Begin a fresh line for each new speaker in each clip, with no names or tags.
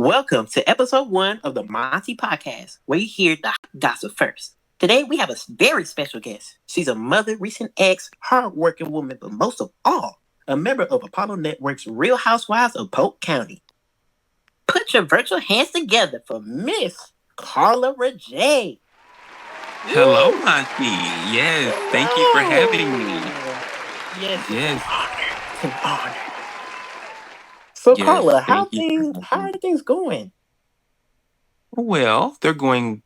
Welcome to episode one of the Monte podcast, where you hear the gossip first. Today we have a very special guest. She's a mother, recent ex, hardworking woman, but most of all, a member of Apollo Network's Real Housewives of Polk County. Put your virtual hands together for Miss Carla Rajay.
Hello,
Woo!
Monty. Yes, thank you for having me.
Hello. Yes, it's an
Yes,
honor. It's an honor. So
yes,
Carla,
thank you for
how
having
are
me.
things going?
Well, they're going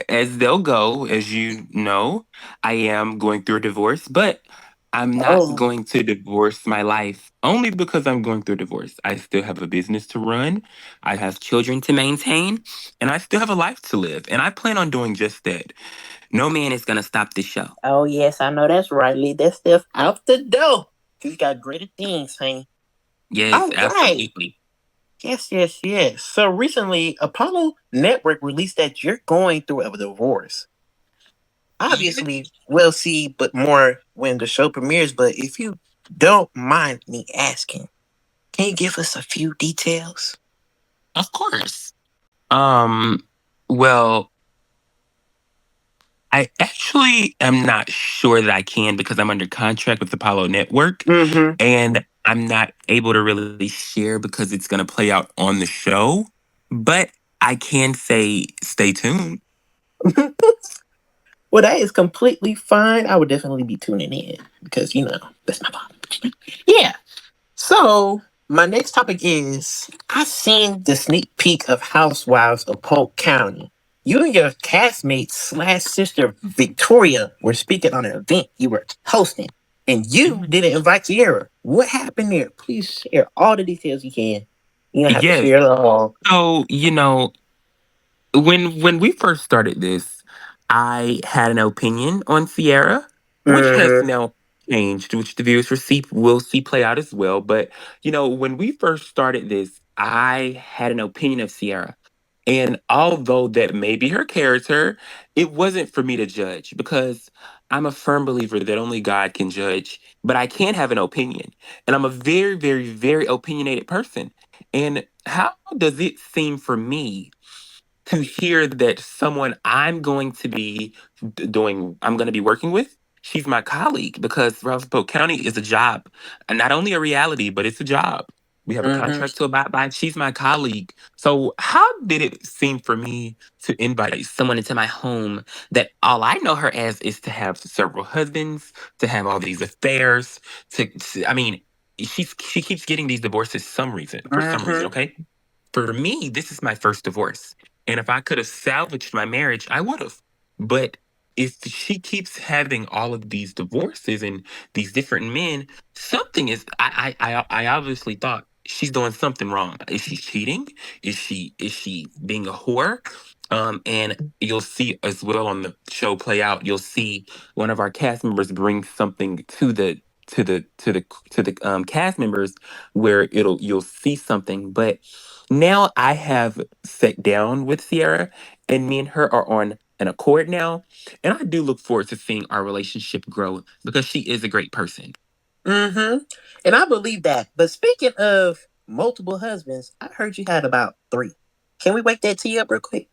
as they'll go. As you know, I am going through a divorce, but I'm not
Oh,
going to divorce my life only because I'm going through a divorce. I still have a business to run, I have children to maintain, and I still have a life to live. And I plan on doing just that. No man is gonna stop this show.
oh yes, I know that's right. Leave that stuff out the door. He's got greater things, honey.
Yes,
All right.
absolutely.
Yes. So recently, Apollo Network released that you're going through a divorce. Obviously, we'll see, but more when the show premieres. But if you don't mind me asking, can you give us a few details?
Of course. Um, well, I actually am not sure that I can because I'm under contract with Apollo Network
Mm-hmm.
and I'm not able to really share because it's going to play out on the show. But I can say stay tuned.
Well, that is completely fine. I would definitely be tuning in because that's my mom. Yeah. So my next topic is I seen the sneak peek of Housewives of Polk County. You and your castmate slash sister Victoria were speaking on an event you were hosting, and you
Mhm.
didn't invite Sierra. What happened there? Please share all the details you can. You don't have to
Yes.
share it all.
So, when we first started this, I had an opinion on Sierra, which has
Mm-hmm.
now changed, which the viewers will see play out as well. But when we first started this, I had an opinion of Sierra. And although that may be her character, it wasn't for me to judge because I'm a firm believer that only God can judge, but I can have an opinion. And I'm a very, very, very opinionated person. And how does it seem for me to hear that someone I'm going to be working with, she's my colleague because Roswell County is a job, and not only a reality, but it's a job. We have a
Mm-hmm.
contract to abide by. She's my colleague. So, how did it seem for me to invite someone into my home that all I know her as is to have several husbands, to have all these affairs? I mean, she keeps getting these divorces for some reason.
Mm-hmm.
Okay, for me, this is my first divorce. And if I could have salvaged my marriage, I would have. But if she keeps having all of these divorces and these different men, something is I obviously thought she's doing something wrong. Is she cheating? Is she being a whore? And you'll see as well on the show play out, you'll see one of our cast members bring something to the cast members where you'll see something. But now I have sat down with Sierra, and me and her are on an accord now. And I do look forward to seeing our relationship grow because she is a great person.
Mm-hmm. And I believe that. But speaking of multiple husbands, I heard you had about three. Can we wake that to you up real quick?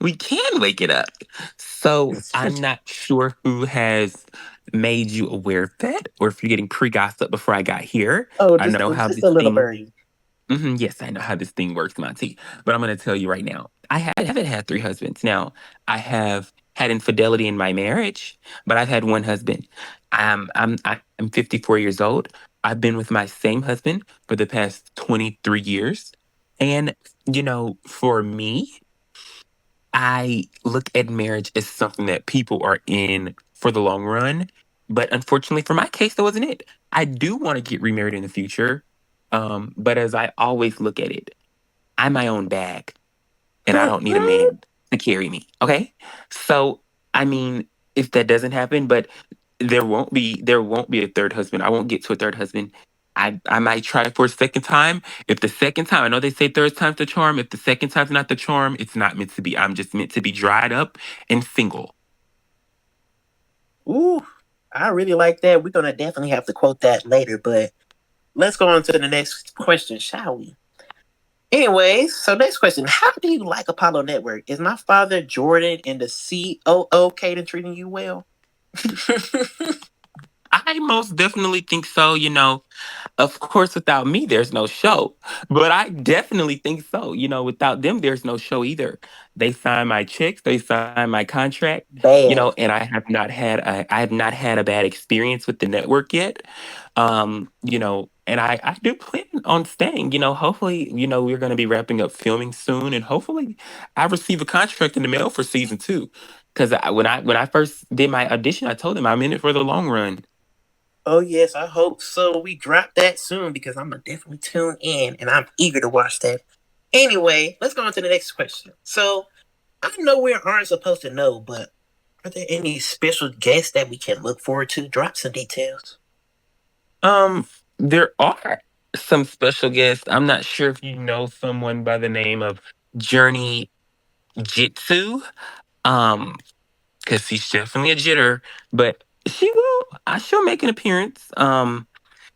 We can wake it up. So I'm not sure who has made you aware of that, or if you're getting pre-gossip before I got here.
Oh,
I know how
just
this
a little
thing.
birdie.
Yes, I know how this thing works, Monty. But I'm going to tell you right now. Haven't had three husbands. Now, I have had infidelity in my marriage, but I've had one husband. I'm 54 years old. I've been with my same husband for the past 23 years. And, for me, I look at marriage as something that people are in for the long run. But unfortunately, for my case, that wasn't it. I do want to get remarried in the future. But as I always look at it, I'm my own bag and I don't need a man to carry me. Okay. So, I mean, if that doesn't happen, but there won't be a third husband. I won't get to a third husband. I might try for a second time. If the second time, I know they say third time's the charm. If the second time's not the charm, it's not meant to be. I'm just meant to be dried up and single.
Ooh, I really like that. We're gonna definitely have to quote that later, but let's go on to the next question, shall we? Anyways, so next question. How do you like Apollo Network? Is my father Jordan and the COO Caden treating you well?
I most definitely think so. Of course, without me, there's no show. But I definitely think so. Without them, there's no show either. They sign my checks, they sign my contract.
Bad.
And I have not had a bad experience with the network yet. And I do plan on staying. Hopefully, we're going to be wrapping up filming soon, and hopefully, I receive a contract in the mail for season two. Because when I first did my audition, I told them I'm in it for the long run.
Oh yes, I hope so. We drop that soon because I'm gonna definitely tune in and I'm eager to watch that. Anyway, let's go on to the next question. So I know we aren't supposed to know, but are there any special guests that we can look forward to? Drop some details.
There are some special guests. I'm not sure if you know someone by the name of Journey Jitsu. Um, because he's definitely a jitter, but she'll make an appearance.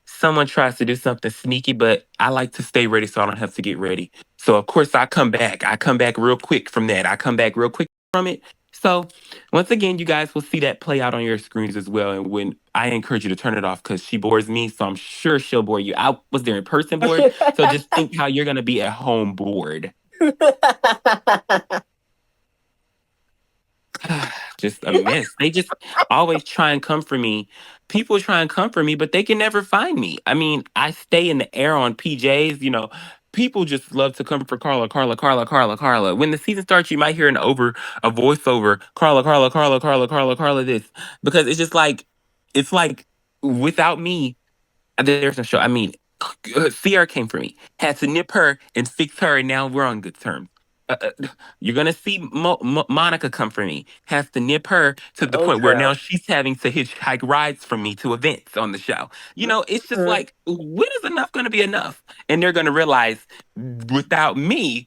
Someone tries to do something sneaky, but I like to stay ready so I don't have to get ready. So of course I come back. I come back real quick from that. I come back real quick from it. So once again, you guys will see that play out on your screens as well. And when I encourage you to turn it off because she bores me, so I'm sure she'll bore you. I was there in person bored. So just think how you're gonna be at home bored. Just a mess. They just always try and come for me. People try and come for me, but they can never find me. I mean, I stay in the air on PJs. People just love to come for Carla, Carla, Carla, Carla, Carla. When the season starts, you might hear a voiceover, Carla, Carla, Carla, Carla, Carla, Carla. This because it's just like, it's like without me, there's no show. I mean, Sierra came for me, had to nip her and fix her, and now we're on good terms. You're gonna see Monica come for me, has to nip her to the
Oh
point where now
child.
she's having to hitchhike rides from me to events on the show. It's just
Mhm.
like, when is enough gonna be enough? And they're gonna realize without me,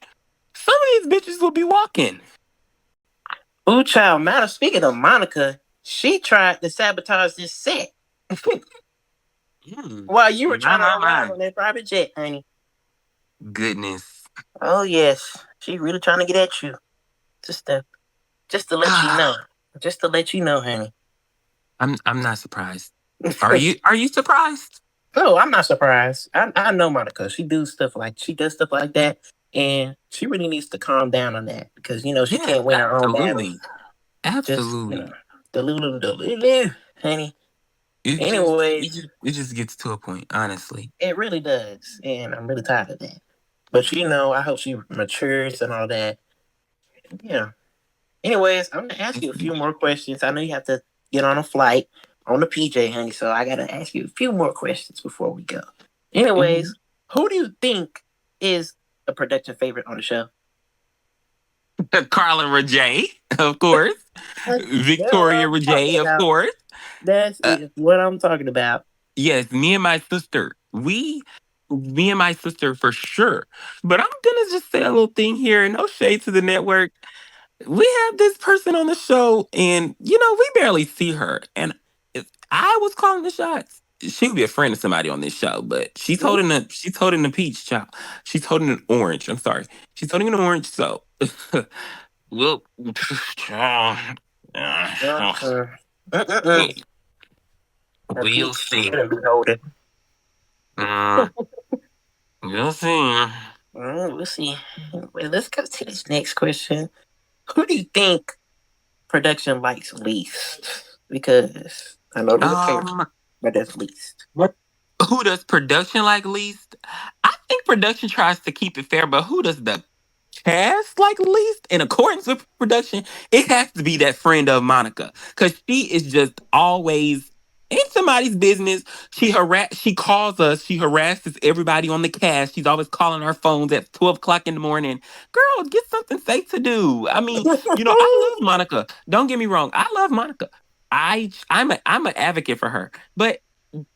some of these bitches will be walking.
Ooh child, matter speaking of Monica, she tried to sabotage this set while you were
My,
trying to
my,
arrive
my.
on that private jet, honey.
Goodness.
Oh yes. She really trying to get at you. Just to just to let you know. Just to let you know, honey.
I'm not surprised. Are you surprised?
Oh, I'm not surprised. I know Monica. She does stuff like that, and she really needs to calm down on that because she
Yes,
can't win her own battles.
absolutely.
Just
Absolutely.
the little, honey.
It just it
Anyways,
just it just gets to a point, honestly.
it really does, and I'm really tired of that. But I hope she matures and all that. Yeah. Anyways, I'm gonna ask you a few more questions. I know you have to get on a flight on the PJ, honey, so I gotta ask you a few more questions before we go.
Mhm.
Anyways, who do you think is a production favorite on the show?
Carla Rajay, of course.
That's what
Victoria
I'm talking
Rajay, of
about.
course.
That's
Uh,
what I'm talking about.
yes, me and my sister. Me and my sister for sure. But I'm gonna just say a little thing here. No shade to the network. We have this person on the show, and we barely see her. And if I was calling the shots, she would be a friend of somebody on this show. But she's holding the peach, child. She's holding an orange. I'm sorry, she's holding an orange. So, we'll,
Uh-uh. Uh-uh. A
we'll
peach
see.
shouldn't be holding.
Uh, we'll see.
We'll see. Well, let's go to this next question. Who do you think production likes least? Because I know there's a favorite,
Um,
but that's least.
who does production like least? I think production tries to keep it fair, but who does the cast like least in accordance with production? It has to be that friend of Monica because she is just always in somebody's business. She calls us. She harasses everybody on the cast. She's always calling our phones at 12 o'clock in the morning. Girl, get something safe to do. I mean, I love Monica. Don't get me wrong. I love Monica. I'm an advocate for her, but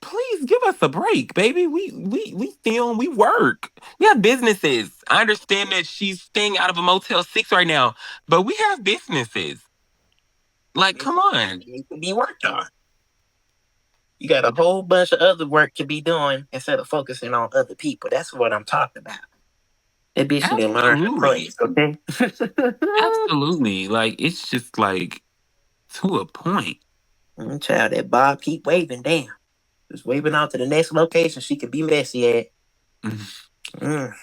please give us a break, baby. We film, we work. We have businesses. I understand that she's staying out of a Motel 6 right now, but we have businesses. Like, come on.
It needs to be worked on. You got a whole bunch of other work to be doing instead of focusing on other people. That's what I'm talking about. That bitch need to learn her
Absolutely.
place, okay?
Absolutely. Like it's just like to a point.
Child, that Bob keep waving. Damn. Just waving on to the next location she could be messy at. Mm.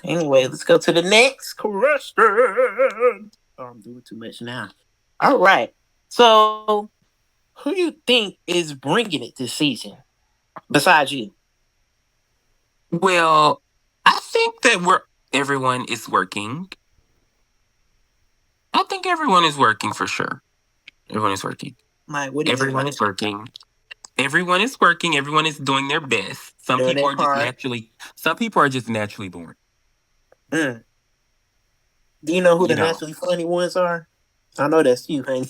Anyway, let's go to the next question. Oh, I'm doing too much now. All right. So, who do you think is bringing it this season besides you?
Well, I think that everyone is working. I think everyone is working for sure. Everyone is working.
Like, what do you mean by
Everyone is working. Everyone is working. Everyone is doing their best.
doing their part?
Some people are just naturally born.
Mm. Do you know who
You
the
know,
naturally funny ones are? I know that's you, honey.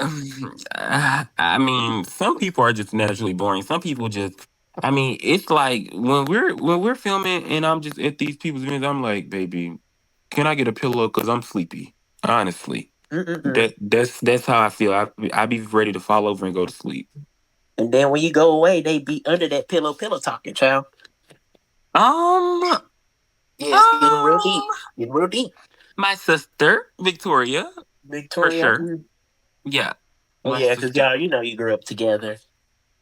I mean, some people are just naturally boring. Some people just, I mean, it's like when we're filming and I'm just at these people's events, I'm like, baby, can I get a pillow? Cause I'm sleepy. Honestly,
Mm-mm-mm.
that's how I feel. I be ready to fall over and go to sleep.
And then when you go away, they be under that pillow talking, child.
Um,
Yeah, it's getting real deep.
um,
Getting real deep.
my sister Victoria, for
Victoria.
sure.
Mm.
Yeah,
Oh
my
yeah, because
sister.
y'all, you grew up together.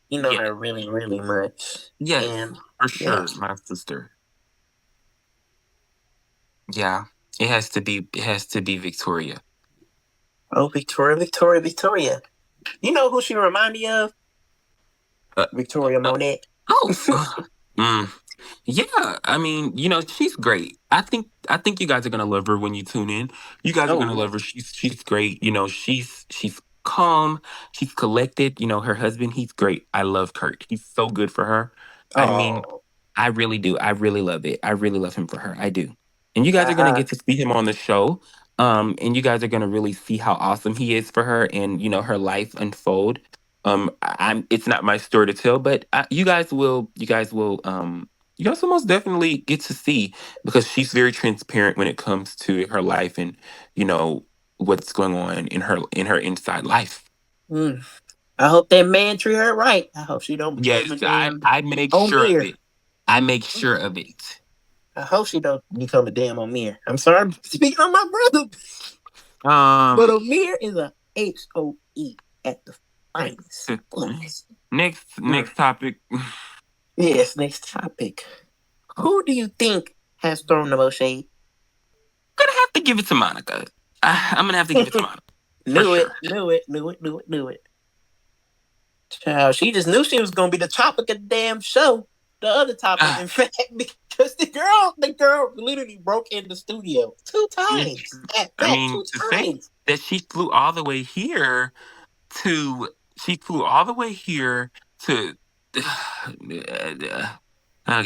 You know
Yeah,
her really, really much.
yes,
And
for
yeah.
sure, my sister. Yeah, it has to be Victoria.
Oh, Victoria. You know who she remind me of?
Uh,
Victoria
uh,
Monet.
oh, mm, yeah. I mean, she's great. I think you guys are gonna love her when you tune in. You guys are
Oh
gonna
yeah.
love her. She's great. She's calm. She's collected. Her husband, he's great. I love Kurt. He's so good for her. I mean,
Oh.
I really do. I really love it. I really love him for her. I do. And you guys are gonna
Uh-huh.
get to see him on the show. And you guys are gonna really see how awesome he is for her, and her life unfold. I'm. It's not my story to tell, but you guys will. You guys will. You guys will most definitely get to see because she's very transparent when it comes to her life and you know what's going on in her inside life.
Mm. I hope that man treat her right. I hope she don't
Yes,
become a
I
damn
I make sure of
Omier.
it. I make sure of it.
I hope she don't become a damn Omier. I'm sorry, I'm speaking on my brother, but
Um.
Omier is a HOE at the finest. Yes.
Next
Mm.
topic.
Yes. Next topic. Who do you think has thrown the most shade?
Gonna have to give it to Monica. I'm gonna have to give it to Monica for
Knew it.
sure.
Knew it. Knew it. Knew it. Knew it. Child, she just knew she was gonna be the topic of the damn show. The other topic,
Uh,
in fact, because the girl literally broke in the studio two times. At
I
that,
mean,
two
to say
times.
that she flew all the way here to she flew all the way here to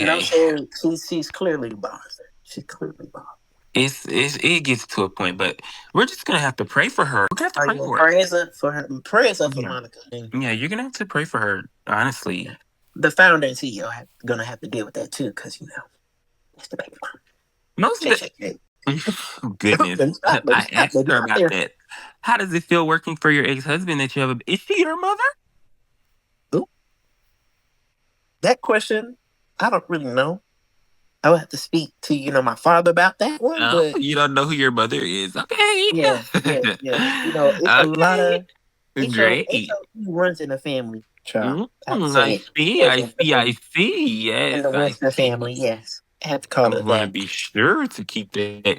And I'm
okay.
saying she's clearly the boss. She's clearly the boss.
It gets to a point, but we're just gonna have to pray for her. We're gonna have to
Oh
pray
yeah,
for her.
prayers up for her. Prayers up for
Yeah,
Monica. And
yeah, you're gonna have to pray for her. Honestly,
the founder and CEO gonna have to deal with that too, because it's the baby.
most of
Check,
the
check, check.
goodness,
Let me
I
stop.
asked
Let me
her
stop
about
there.
that. How does it feel working for your ex-husband that you have a? Is she your mother?
Ooh, that question, I don't really know. I would have to speak to my father about that one,
Oh,
but
you don't know who your mother is. Okay.
yes. It's a lot
Okay.
of
Great.
HOE runs in the family, child. I have to say
I
it.
see.
Runs
I see. I see.
in
Yes,
the
I
Winston family.
see.
Yes, I have to call
I'm
it
going to
that.
be sure to keep that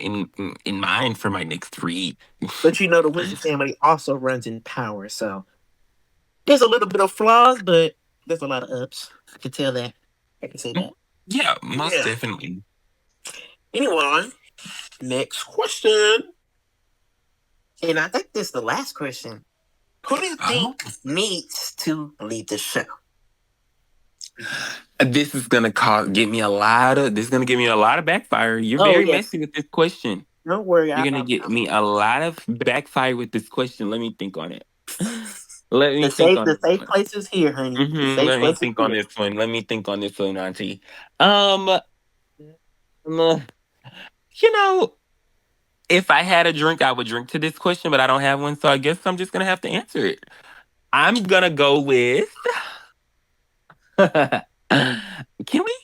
in mind for my next read.
But the Winston family also runs in power, so there's a little bit of flaws, but there's a lot of ups. I can tell that. I can say that.
Yeah, most
Yeah.
definitely.
Anyway, next question, and I think this is the last question. Who do you
Oh,
think needs to leave the show?
this is gonna cause get me a lot of. This is gonna give me a lot of backfire. You're
Oh
very
yes,
messy with this question.
don't worry.
You're gonna get me a lot of backfire with this question. Let me think on it. Let me think on
the
this
safe
one.
place is here, honey. The safe
Let me
place is
think on
here.
this one. Let me think on this one, Auntie. Um, uh, you know, if I had a drink, I would drink to this question, but I don't have one, so I guess I'm just gonna have to answer it. I'm gonna go with Can we?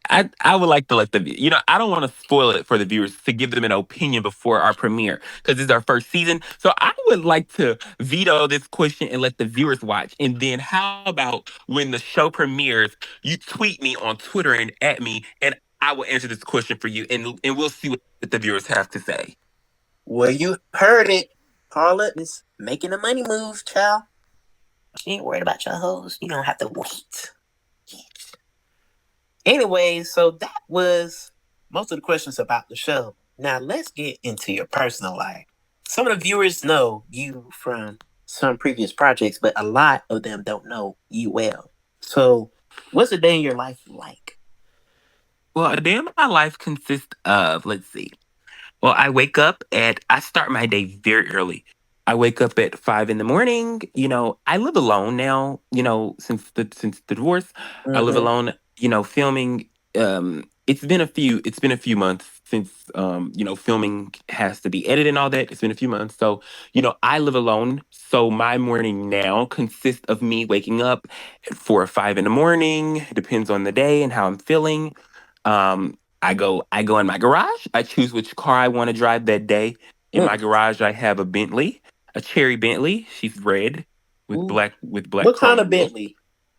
I would like to let the I don't want to spoil it for the viewers to give them an opinion before our premiere because this is our first season. So I would like to veto this question and let the viewers watch. And then how about when the show premieres, you tweet me on Twitter and at me, and I will answer this question for you, and we'll see what the viewers have to say.
Well, you heard it. Paula is making the money moves, child. She ain't worried about your hoes. You don't have to wait. Anyway, so that was most of the questions about the show. Now let's get into your personal life. Some of the viewers know you from some previous projects, but a lot of them don't know you well. So, what's a day in your life like?
Well, a day in my life consists of, let's see. Well, I start my day very early. I wake up at 5 in the morning. I live alone now, since the divorce. I live
Mm-hmm.
alone, filming. It's been a few months since filming has to be edited and all that. It's been a few months. So, I live alone. So my morning now consists of me waking up at 4 or 5 in the morning. It depends on the day and how I'm feeling. I go in my garage. I choose which car I want to drive that day. In my
Mm.
garage, I have a Bentley, a cherry Bentley. She's red with
Ooh.
black
What kind
chrome
of
wheels.
Bentley?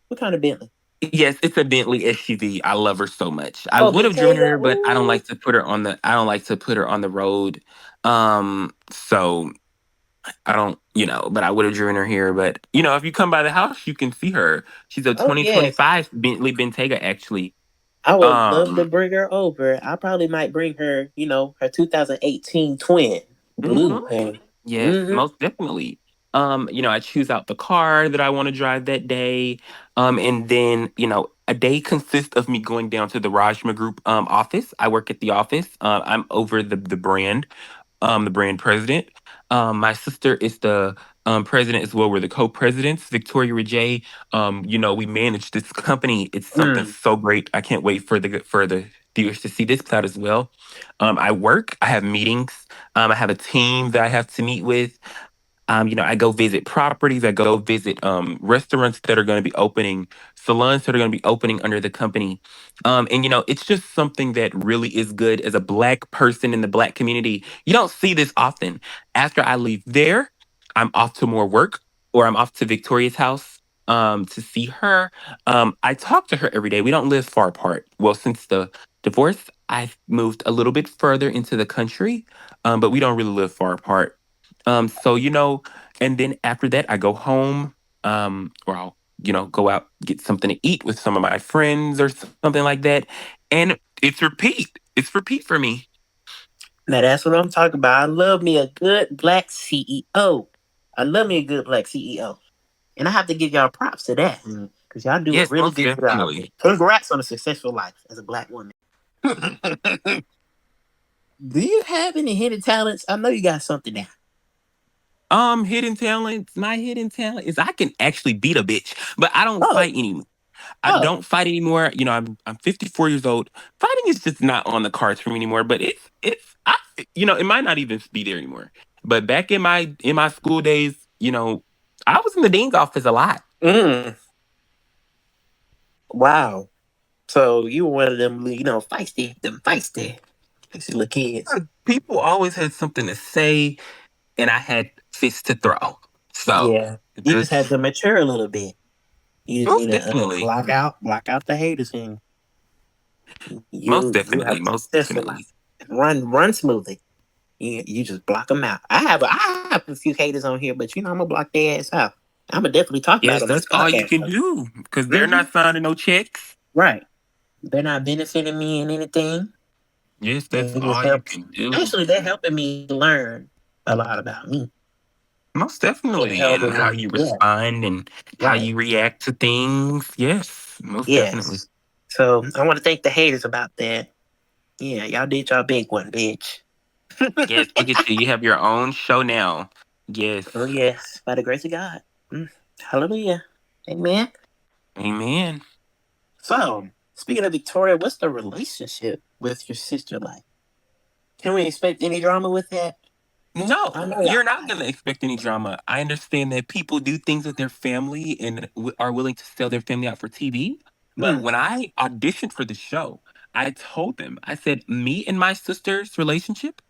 What kind of Bentley?
Yes, it's a Bentley SUV. I love her so much. I
Oh,
would have driven
Bottega.
her, but
Ooh.
I don't like to put her on the road. So I don't, but I would have driven her here. But if you come by the house, you can see her. She's a
Oh yes.
2025 Bentley Bentayga, actually.
I would love to
Um,
bring her over. I probably might bring her, her 2018 twin,
mhm.
blue hair.
Yes,
Mm-hmm.
most definitely. I choose out the car that I want to drive that day. And then, a day consists of me going down to the Rajma Group office. I work at the office. I'm over the brand president. My sister is the president as well. We're the co-presidents. Victoria Rajay. We manage this company. It's something
Mm.
so great. I can't wait for the viewers to see this cloud as well. I work. I have meetings. I have a team that I have to meet with. I go visit properties. I go visit restaurants that are going to be opening, salons that are going to be opening under the company. And it's just something that really is good as a black person in the black community. You don't see this often. After I leave there, I'm off to more work, or I'm off to Victoria's house to see her. I talk to her every day. We don't live far apart. Well, since the divorce, I've moved a little bit further into the country, but we don't really live far apart. And then after that, I go home, or I'll, go out, get something to eat with some of my friends or something like that. And it's repeat. It's repeat for me.
Now that's what I'm talking about. I love me a good black CEO. I love me a good black CEO. And I have to give y'all props to that. Because y'all do a
Yes,
really
most
good job.
definitely.
Congrats on a successful life as a black woman. Do you have any hidden talents? I know you got something now.
Hidden talents. My hidden talent is I can actually beat a bitch, but I don't
Oh,
fight anymore. I
oh.
don't fight anymore. I'm 54 years old. Fighting is just not on the cards for me anymore. But it might not even be there anymore. But back in my school days, I was in the dean's office a lot.
Mm, wow. So you were one of them, feisty little kids.
People always had something to say, and I had fists to throw. So
Yeah. You just had
just
to mature a little bit. You just need
most
to
definitely,
block out the haters, and
most
you have
definitely,
a
most
successful life.
definitely.
Run smoothly. You just block them out. I have a few haters on here, but I'm gonna block their ass out. I'm gonna definitely talk about
Yes,
them on this
that's all you
podcast.
can do because they're
Mm-hmm.
not signing no checks.
Right. They're not benefiting me in anything.
Yes,
They
that's
just
all
help.
you can do.
Actually, they're helping me learn a lot about me.
Most
They're
definitely, and
helping
how
me.
you
Yeah.
respond and how
Right.
you react to things. Yes, most definitely.
Yes. So I want to thank the haters about that. Yeah, y'all did y'all big one, bitch.
Yes, look at you. You have your own show now. Yes.
Oh yes, by the grace of God. Mm. Hallelujah. Amen.
Amen.
So, speaking of Victoria, what's the relationship with your sister like? Can we expect any drama with that?
No,
I know y'all
you're not
like.
going to expect any drama. I understand that people do things with their family and are willing to sell their family out for TV. But
Mm,
when I auditioned for the show, I told them, I said, me and my sister's relationship,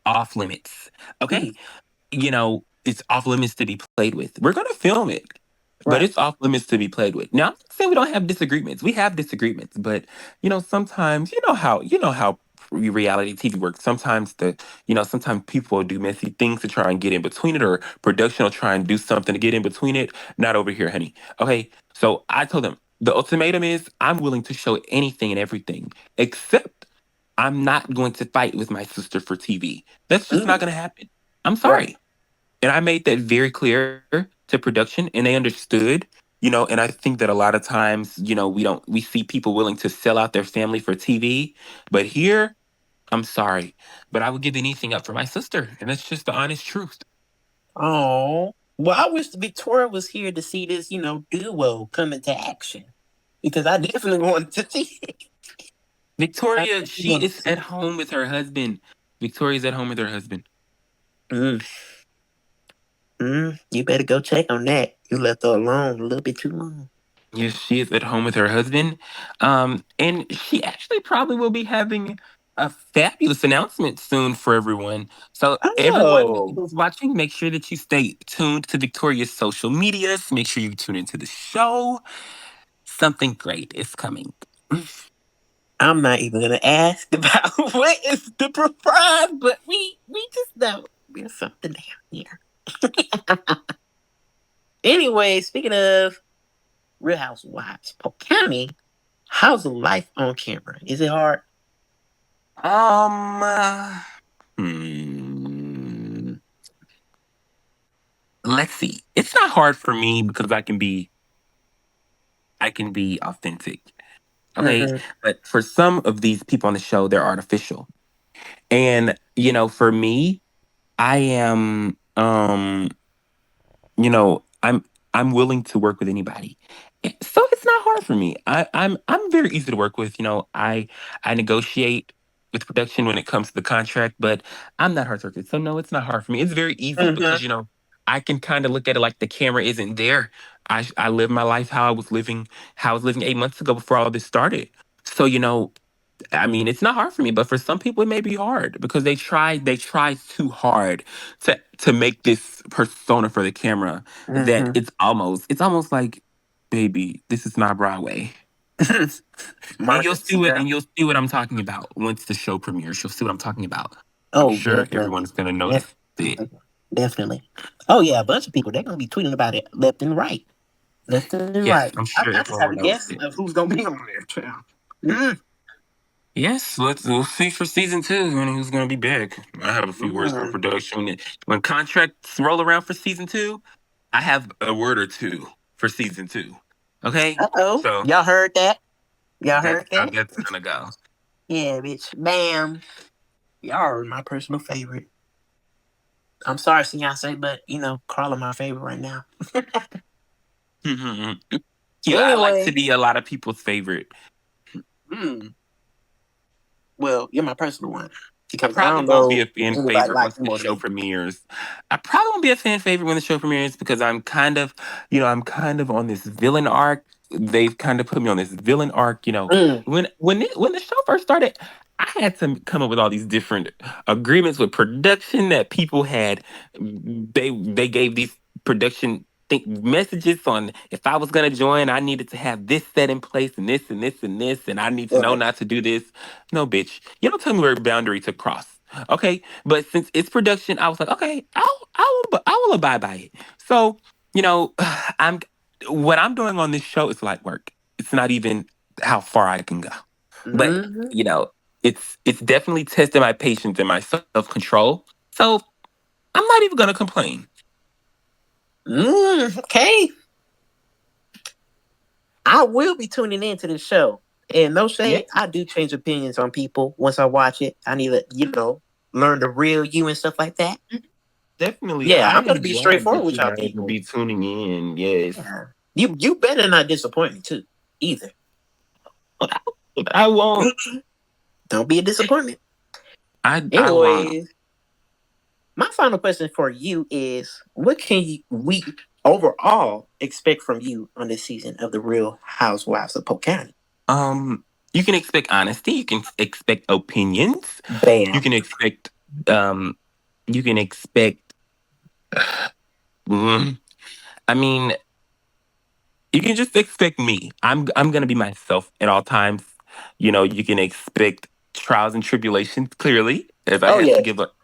off limits. Okay?
mm,
It's off limits to be played with. We're gonna film it, but
right.
it's off limits to be played with. Now, I'm not saying we don't have disagreements. We have disagreements, but sometimes you know how reality TV works. Sometimes people will do messy things to try and get in between it, or production will try and do something to get in between it. Not over here, honey. Okay, so I told them the ultimatum is I'm willing to show anything and everything, except I'm not going to fight with my sister for TV. That's just not
Mm,
gonna happen. I'm
right.
sorry. And I made that very clear to production and they understood. And I think that a lot of times, we see people willing to sell out their family for TV. But here, I'm sorry, but I would give anything up for my sister. And that's just the honest truth.
Oh, well, I wish Victoria was here to see this, duo come into action because I definitely wanted to see it. I
Victoria,
definitely
she
wanted to
is
see
at
it.
home with her husband. Victoria's at home with her husband.
Mm, you better go check on that. You left her alone a little bit too long.
Yes, she is at home with her husband. And she actually probably will be having a fabulous announcement soon for everyone. So, everyone
Oh,
who's watching, make sure that you stay tuned to Victoria's social medias. Make sure you tune into the show. Something great is coming.
I'm not even gonna ask about what is the surprise, but we just know there's something down here. Anyway, speaking of Real Housewives, Polk County, how's life on camera? Is it hard?
Um, uh, hmm. Let's see. It's not hard for me because I can be authentic. Okay.
Mm-hmm.
But for some of these people on the show, they're artificial. And, for me, I am I'm willing to work with anybody. So it's not hard for me. I'm very easy to work with. I negotiate with production when it comes to the contract, but I'm not hard to work with. So no, it's not hard for me. It's very easy
Mm-hmm.
because I can kind of look at it like the camera isn't there. I live my life how I was living 8 months ago before all this started. So I mean, it's not hard for me, but for some people it may be hard because they try too hard to make this persona for the camera that
Mm-hmm.
it's almost like, baby, this is not Broadway. And you'll see what
Marketing.
and you'll see what I'm talking about once the show premieres. You'll see what I'm talking about. I'm
Oh,
sure
definitely.
everyone's gonna notice it.
Definitely. Definitely. Oh yeah, a bunch of people they're gonna be tweeting about it left and right. Left and right.
Yes, I'm
I
sure
just have a
everyone will
guess
notice
of
it.
who's gonna be on there, child. Mm,
Yes, we'll see for season two when who's gonna be back. I have a few words for
mm.
production. When contracts roll around for season two, I have a word or two for season two. Okay,
Uh-oh.
so
Y'all heard that? Y'all
that's
heard
how
that?
that's gonna go.
Yeah, bitch. Bam. Y'all are my personal favorite. I'm sorry, Beyonce, but Carla my favorite right now.
Yeah, I like to
Anyway,
be a lot of people's favorite.
mm, well, you're my personal one
I
because I
probably
don't
won't be
know
a fan
anybody
favorite
like
once
you
the
more than
show
you.
premieres. I probably won't be a fan favorite when the show premieres because I'm kind of on this villain arc. They've kind of put me on this villain arc.
Mm,
When the show first started, I had to come up with all these different agreements with production that people had. They gave these production messages on if I was gonna join, I needed to have this set in place and this and this and this, and I need to know
right.
not to do this. No, bitch. You don't tell me where boundary to cross. Okay. But since it's production, I was like, okay, I will abide by it. So, you know, I'm what I'm doing on this show is light work. It's not even how far I can go. But,
Mm-hmm.
you know, it's definitely testing my patience and my self-control. So I'm not even gonna complain.
Okay. I will be tuning into this show. And no
Yeah,
shade, I do change opinions on people once I watch it. I need to, learn the real you and stuff like that.
definitely.
Yeah,
I
I'm gonna
am
be
glad
straightforward
that
with
you
y'all
guys will
people.
be tuning in. Yes.
Yeah. You better not disappoint me too, either.
I won't.
Don't be a disappointment.
I won't.
Anyways, My final question for you is: what can we overall expect from you on this season of the Real Housewives of Polk County?
Um, you can expect honesty. You can expect opinions. You
Bam.
can expect. Um, you can expect. mm, I mean, you can just expect me. I'm gonna be myself at all times. You can expect trials and tribulations. Clearly, as I
Oh
had to
yes.
give up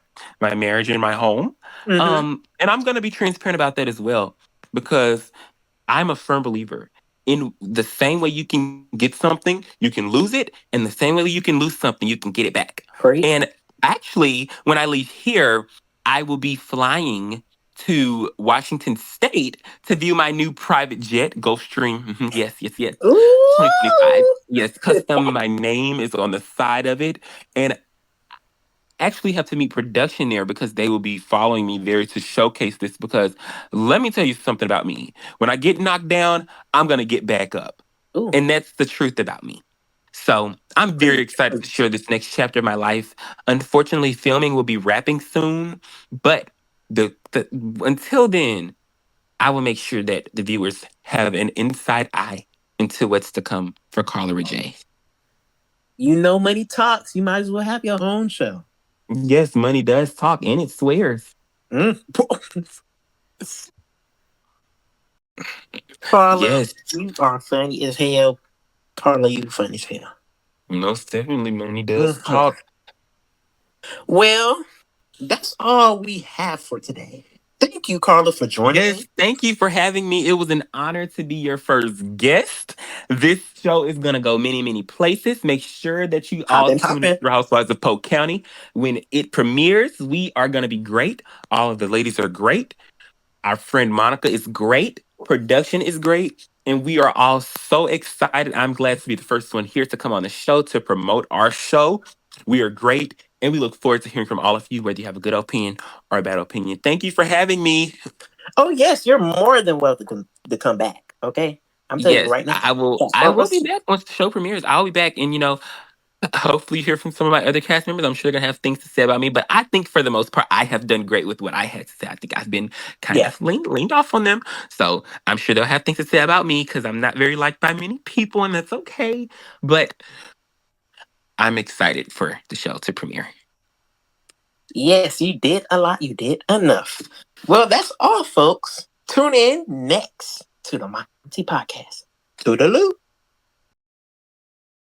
my marriage and my home.
Mm-hmm.
And I'm gonna be transparent about that as well, because I'm a firm believer in the same way you can get something, you can lose it, and the same way you can lose something, you can get it back.
Preach.
And actually, when I leave here, I will be flying to Washington State to view my new private jet, Gulfstream. Yes, yes, yes. 2025.
Ooh.
Yes, custom. My name is on the side of it. And actually have to meet production there because they will be following me there to showcase this. Because let me tell you something about me. When I get knocked down, I'm going to get back up.
Ooh.
And that's the truth about me. So I'm very
Preach.
excited to
Preach.
share this next chapter of my life. Unfortunately, filming will be wrapping soon, but the until then, I will make sure that the viewers have an inside eye into what's to come for Carla Ray.
You know, money talks. You might as well have your own show.
Yes, money does talk and it swears.
Mm. Carla,
Yes,
you are funny as hell. Carla, you funny as hell.
most definitely, money does
Mhm.
talk.
Well, that's all we have for today. Thank you, Carla, for joining
Yes,
me.
thank you for having me. It was an honor to be your first guest. This show is going to go many, many places. Make sure that you
Hop
all
in,
tune
hop
in
in.
to Housewives of Polk County. When it premieres, we are going to be great. All of the ladies are great. Our friend Monica is great. Production is great. And we are all so excited. I'm glad to be the first one here to come on the show to promote our show. We are great. And we look forward to hearing from all of you, whether you have a good opinion or a bad opinion. Thank you for having me.
Oh, yes, you're more than welcome to come back. Okay? I'm telling you
Yes,
right now.
I will.
Yes,
I will be back once the show premieres. I'll be back, and hopefully hear from some of my other cast members. I'm sure they're gonna have things to say about me, but I think for the most part, I have done great with what I had to say. I think I've been kind
yeah.
of leaned off on them, so I'm sure they'll have things to say about me because I'm not very liked by many people, and that's okay. But I'm excited for the show to premiere.
Yes, you did a lot. You did enough. Well, that's all, folks. Tune in next to the Monte Podcast. Toodaloo.